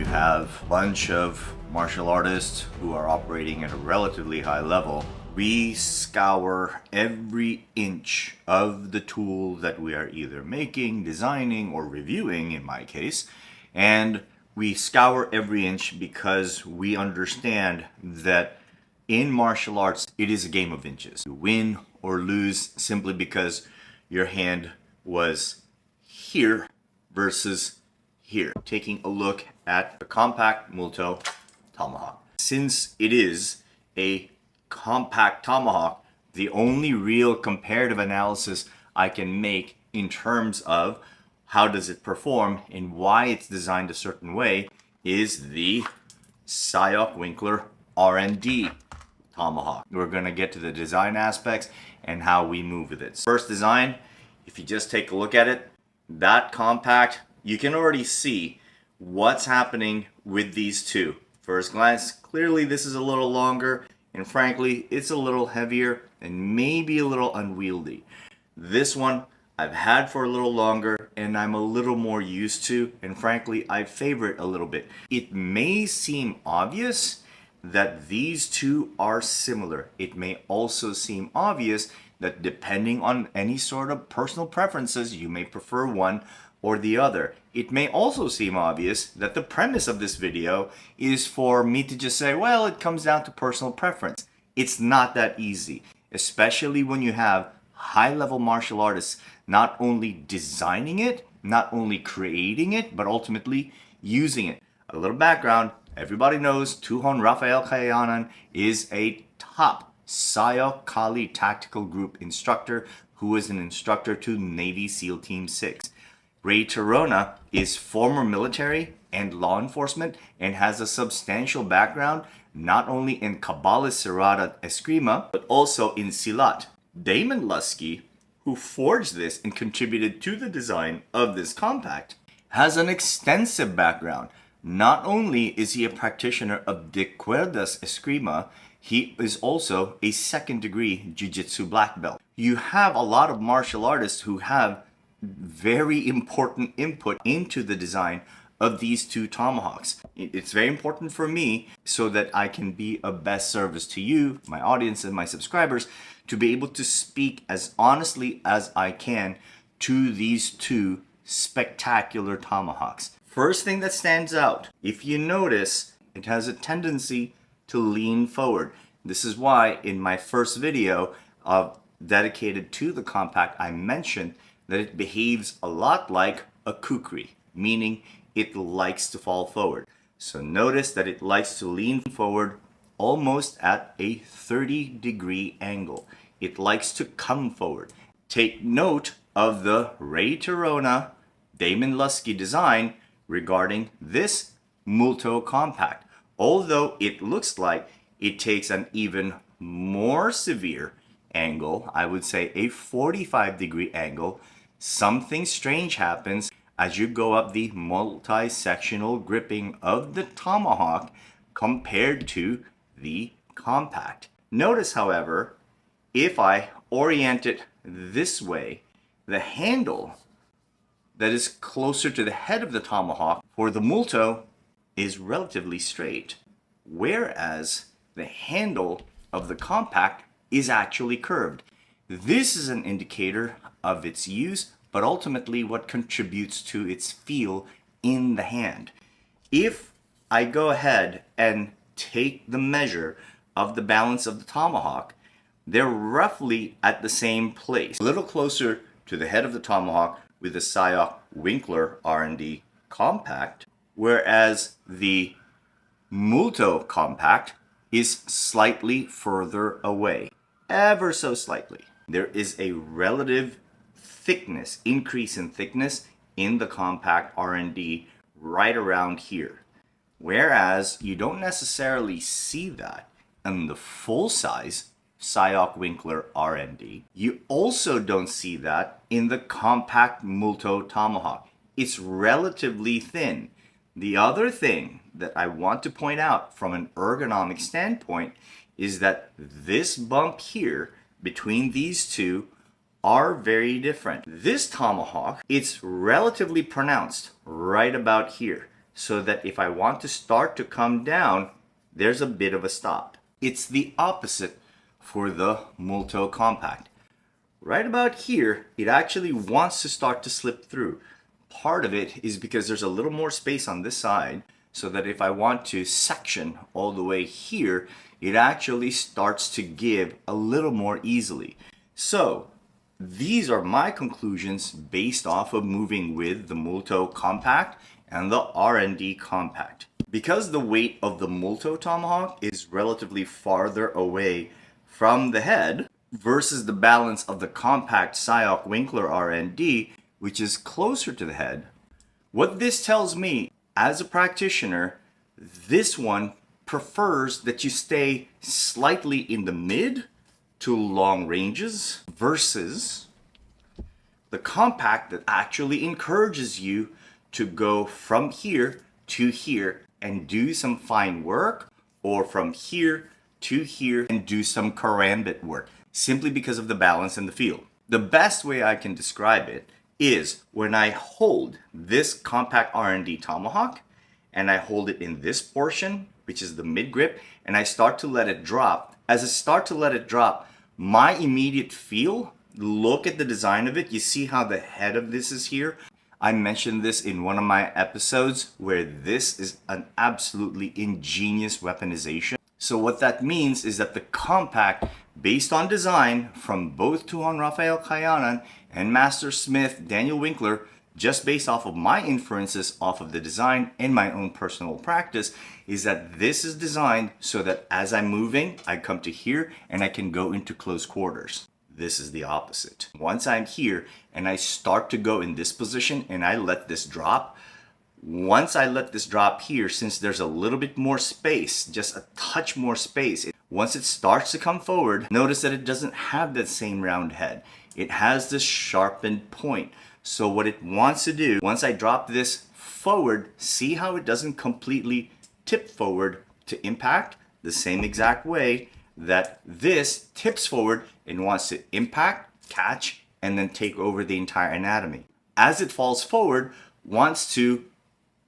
have a bunch of martial artists who are operating at a relatively high level. We scour every inch of the tool that we are either making, designing, or reviewing in my case, and we scour every inch because we understand that in martial arts, it is a game of inches. You win or lose simply because your hand was here versus here. Taking a look at the Compact Multo Tomahawk. Since it is a compact tomahawk, the only real comparative analysis I can make in terms of how does it perform and why it's designed a certain way is the Sayoc Winkler R&D tomahawk. We're going to get to the design aspects and how we move with it. First design, if you just take a look at it, that compact, you can already see what's happening with these two. First glance, clearly this is a little longer, and frankly, it's a little heavier and maybe a little unwieldy. This one I've had for a little longer and I'm a little more used to, and frankly, I favor it a little bit. It may seem obvious that these two are similar. It may also seem obvious that depending on any sort of personal preferences, you may prefer one or the other. It may also seem obvious that the premise of this video is for me to just say, well, it comes down to personal preference. It's not that easy, especially when you have high-level martial artists not only designing it, not only creating it, but ultimately using it. A little background, everybody knows Tuhon Rafael Kayanan is a top Sayoc Kali Tactical Group instructor who is an instructor to Navy SEAL Team 6. Tirona is former military and law enforcement and has a substantial background not only in Kabbalah Serrata Eskrima but also in Silat. Damon Lusky, who forged this and contributed to the design of this compact, has an extensive background. Not only is he a practitioner of DeCuerdas Eskrima, he is also a second-degree Jiu-Jitsu black belt. You have a lot of martial artists who have very important input into the design of these two tomahawks. It's very important for me so that I can be of best service to you, my audience, and my subscribers to be able to speak as honestly as I can to these two spectacular tomahawks. First thing that stands out, if you notice, it has a tendency to lean forward. This is why in my first video dedicated to the compact, I mentioned that it behaves a lot like a kukri, meaning it likes to fall forward. So notice that it likes to lean forward almost at a 30-degree angle. It likes to come forward. Take note of the Tirona Damon Lusky design regarding this Multo compact. Although it looks like it takes an even more severe angle, I would say a 45-degree angle, something strange happens as you go up the multi-sectional gripping of the tomahawk compared to the compact. Notice, however, if I orient it this way, the handle that is closer to the head of the tomahawk for the Multo is relatively straight, whereas the handle of the compact is actually curved. This is an indicator of its use, but ultimately what contributes to its feel in the hand. If I go ahead and take the measure of the balance of the tomahawk, they're roughly at the same place, a little closer to the head of the tomahawk with the Sayoc Winkler R&D compact, whereas the Multo compact is slightly further away, ever so slightly. There is a relative thickness, increase in thickness in the compact R&D right around here. Whereas you don't necessarily see that in the full size Sayoc Winkler R&D. You also don't see that in the Compact Multo Tomahawk. It's relatively thin. The other thing that I want to point out from an ergonomic standpoint is that this bump here between these two are very different. This tomahawk, it's relatively pronounced right about here. so that if I want to start to come down, there's a bit of a stop. It's the opposite for the Multo Compact. Right about here, it actually wants to start to slip through. Part of it is because there's a little more space on this side, so that if I want to section all the way here, it actually starts to give a little more easily. So these are my conclusions based off of moving with the Multo Compact and the R&D Compact. Because the weight of the Multo Tomahawk is relatively farther away from the head versus the balance of the compact Sayoc Winkler R&D, which is closer to the head, what this tells me as a practitioner, this one prefers that you stay slightly in the mid to long ranges versus the compact that actually encourages you to go from here to here and do some fine work, or from here to here and do some karambit work, simply because of the balance in the field. The best way I can describe it is when I hold this compact R&D Tomahawk and I hold it in this portion, which is the mid grip, and I start to let it drop. As I start to let it drop, my immediate feel, look at the design of it, you see how the head of this is here? I mentioned this in one of my episodes where this is an absolutely ingenious weaponization. So what that means is that the compact, based on design from both Tuhon Rafael Kayanan and Master Smith Daniel Winkler, just based off of my inferences off of the design and my own personal practice, is that this is designed so that as I'm moving, I come to here and I can go into close quarters. This is the opposite. Once I'm here and I start to go in this position and I let this drop, once I let this drop here, since there's a little bit more space, just a touch more space, once it starts to come forward, notice that it doesn't have that same round head. It has this sharpened point. So what it wants to do, once I drop this forward, see how it doesn't completely tip forward to impact? The same exact way that this tips forward and wants to impact, catch, and then take over the entire anatomy. As it falls forward, wants to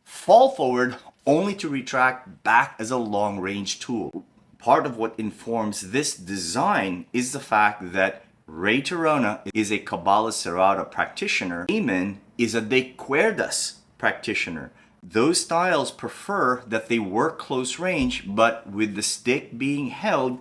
fall forward only to retract back as a long-range tool. Part of what informs this design is the fact that Ray Tirona is a Cabala Cerrada practitioner. Damon is a DeCuerdas practitioner. Those styles prefer that they work close range, but with the stick being held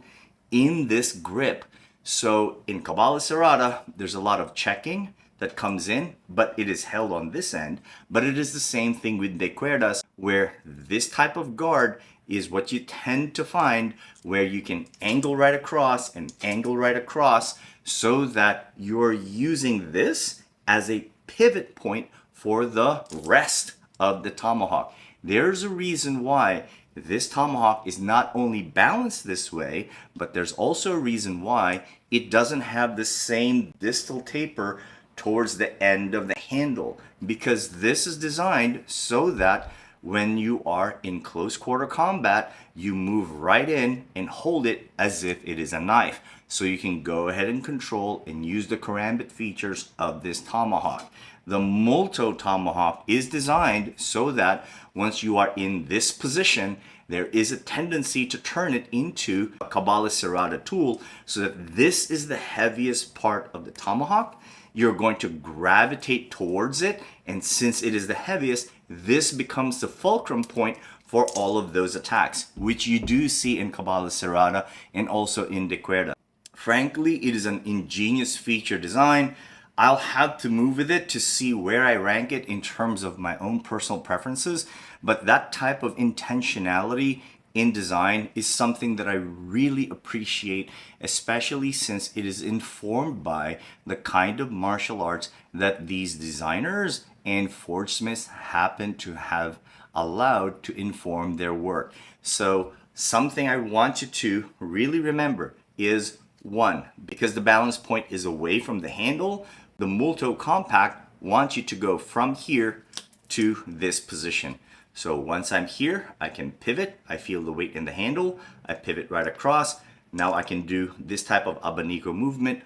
in this grip. So in Cabala Cerrada, there's a lot of checking that comes in, but it is held on this end. But it is the same thing with DeCuerdas, where this type of guard is what you tend to find, where you can angle right across and angle right across, so that you're using this as a pivot point for the rest of the tomahawk. There's a reason why this tomahawk is not only balanced this way, but there's also a reason why it doesn't have the same distal taper towards the end of the handle, because this is designed so that when you are in close quarter combat, you move right in and hold it as if it is a knife. So you can go ahead and control and use the karambit features of this tomahawk. The Multo Tomahawk is designed so that once you are in this position, there is a tendency to turn it into a Cabala Cerrada tool, so that this is the heaviest part of the tomahawk. You're going to gravitate towards it, and since it is the heaviest, this becomes the fulcrum point for all of those attacks, which you do see in Cabala Cerrada and also in DeCuerdas. Frankly, it is an ingenious feature design. I'll have to move with it to see where I rank it in terms of my own personal preferences, but that type of intentionality in design is something that I really appreciate, especially since it is informed by the kind of martial arts that these designers and forgesmiths happen to have allowed to inform their work. So something I want you to really remember is, one, because the balance point is away from the handle, the Multo Compact wants you to go from here to this position. So once I'm here, I can pivot. I feel the weight in the handle. I pivot right across. Now I can do this type of abanico movement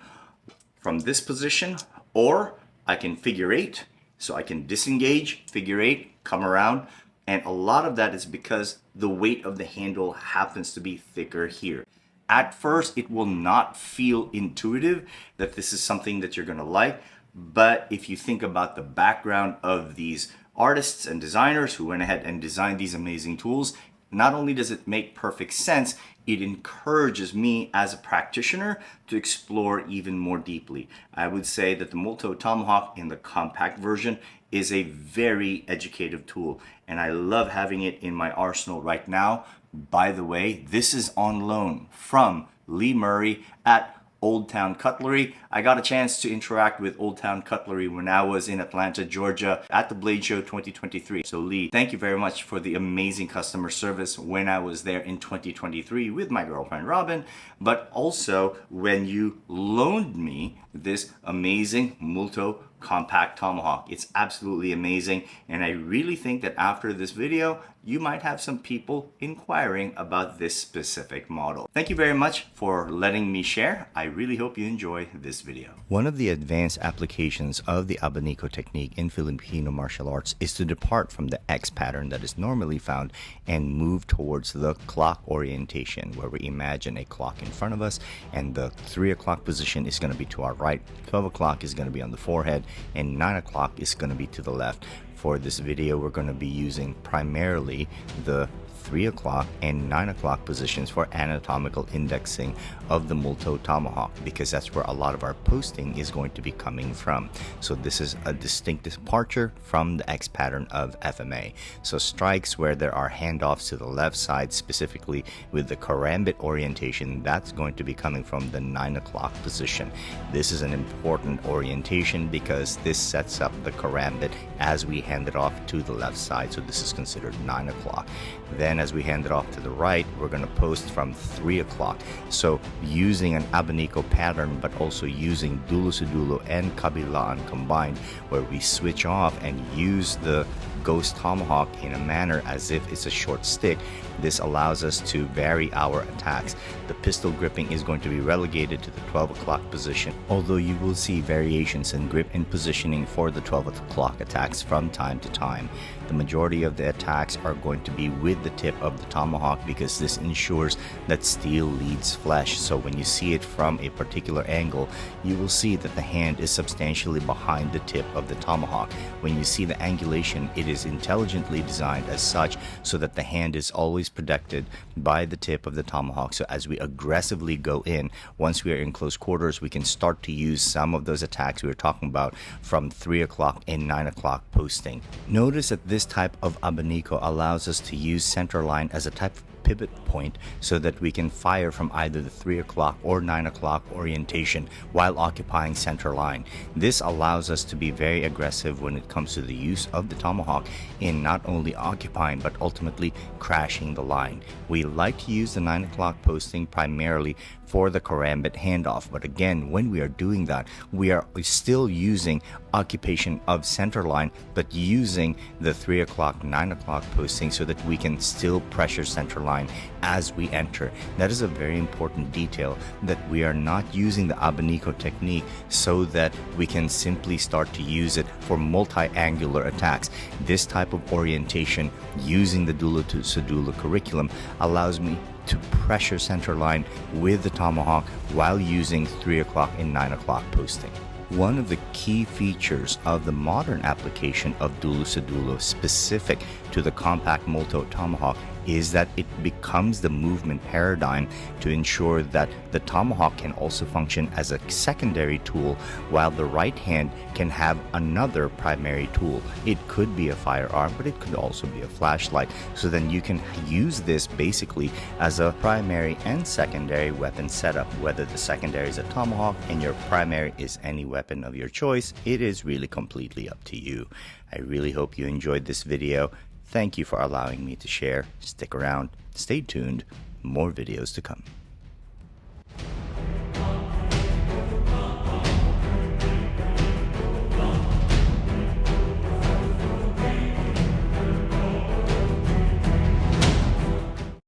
from this position, or I can figure eight. So I can disengage, figure eight, come around, And a lot of that is because the weight of the handle happens to be thicker here. At first, it will not feel intuitive that this is something that you're gonna like, but if you think about the background of these artists and designers who went ahead and designed these amazing tools, not only does it make perfect sense, it encourages me as a practitioner to explore even more deeply. I would say that the Multo Tomahawk in the compact version is a very educative tool, and I love having it in my arsenal right now. By the way, this is on loan from Lee Murray at Old Town Cutlery. I got a chance to interact with Old Town Cutlery when I was in Atlanta, Georgia at the Blade Show 2023. So Lee, thank you very much for the amazing customer service when I was there in 2023 with my girlfriend Robin, but also when you loaned me this amazing Multo Compact Tomahawk. It's absolutely amazing, and I really think that after this video you might have some people inquiring about this specific model. Thank you very much for letting me share. I really hope you enjoy this video. One of the advanced applications of the abanico technique in Filipino martial arts is to depart from the X pattern that is normally found and move towards the clock orientation, where we imagine a clock in front of us and the 3 o'clock position is going to be to our right, 12 o'clock is going to be on the forehead, and 9 o'clock is going to be to the left. For this video, we're going to be using primarily the 3 o'clock and 9 o'clock positions for anatomical indexing of the Multo Tomahawk, because that's where a lot of our posting is going to be coming from. So this is a distinct departure from the X pattern of FMA. So strikes where there are handoffs to the left side, specifically with the karambit orientation, that's going to be coming from the 9 o'clock position. This is an important orientation because this sets up the karambit as we hand it off to the left side. So this is considered 9 o'clock. Then as we hand it off to the right, we're going to post from 3 o'clock. So using an abanico pattern, but also using dulo sa dulo and kabilaan combined, where we switch off and use the ghost tomahawk in a manner as if it's a short stick. This allows us to vary our attacks. The pistol gripping is going to be relegated to the 12 o'clock position, although you will see variations in grip and positioning for the 12 o'clock attacks from time to time. The majority of the attacks are going to be with the tip of the tomahawk because this ensures that steel leads flesh. So when you see it from a particular angle, you will see that the hand is substantially behind the tip of the tomahawk. When you see the angulation, it is intelligently designed as such so that the hand is always protected by the tip of the tomahawk. So as we aggressively go in, once we are in close quarters, we can start to use some of those attacks we were talking about from 3 o'clock and 9 o'clock posting. Notice that this type of abanico allows us to use center line as a type of pivot point so that we can fire from either the 3 o'clock or 9 o'clock orientation while occupying center line. This allows us to be very aggressive when it comes to the use of the tomahawk in not only occupying but ultimately crashing the line. We like to use the 9 o'clock posting primarily for the karambit handoff, but again, when we are doing that, we are still using occupation of center line, but using the 3 o'clock, 9 o'clock posting so that we can still pressure center line as we enter. That is a very important detail, that we are not using the abanico technique so that we can simply start to use it for multi-angular attacks. This type of orientation using the dulo to sadulo curriculum allows me to pressure center line with the tomahawk while using 3 o'clock and 9 o'clock posting. One of the key features of the modern application of dulo sa dulo specific to the Compact Multo Tomahawk is that it becomes the movement paradigm to ensure that the tomahawk can also function as a secondary tool while the right hand can have another primary tool. It could be a firearm, but it could also be a flashlight. So then you can use this basically as a primary and secondary weapon setup. Whether the secondary is a tomahawk and your primary is any weapon of your choice, it is really completely up to you. I really hope you enjoyed this video. Thank you for allowing me to share. Stick around, stay tuned, more videos to come.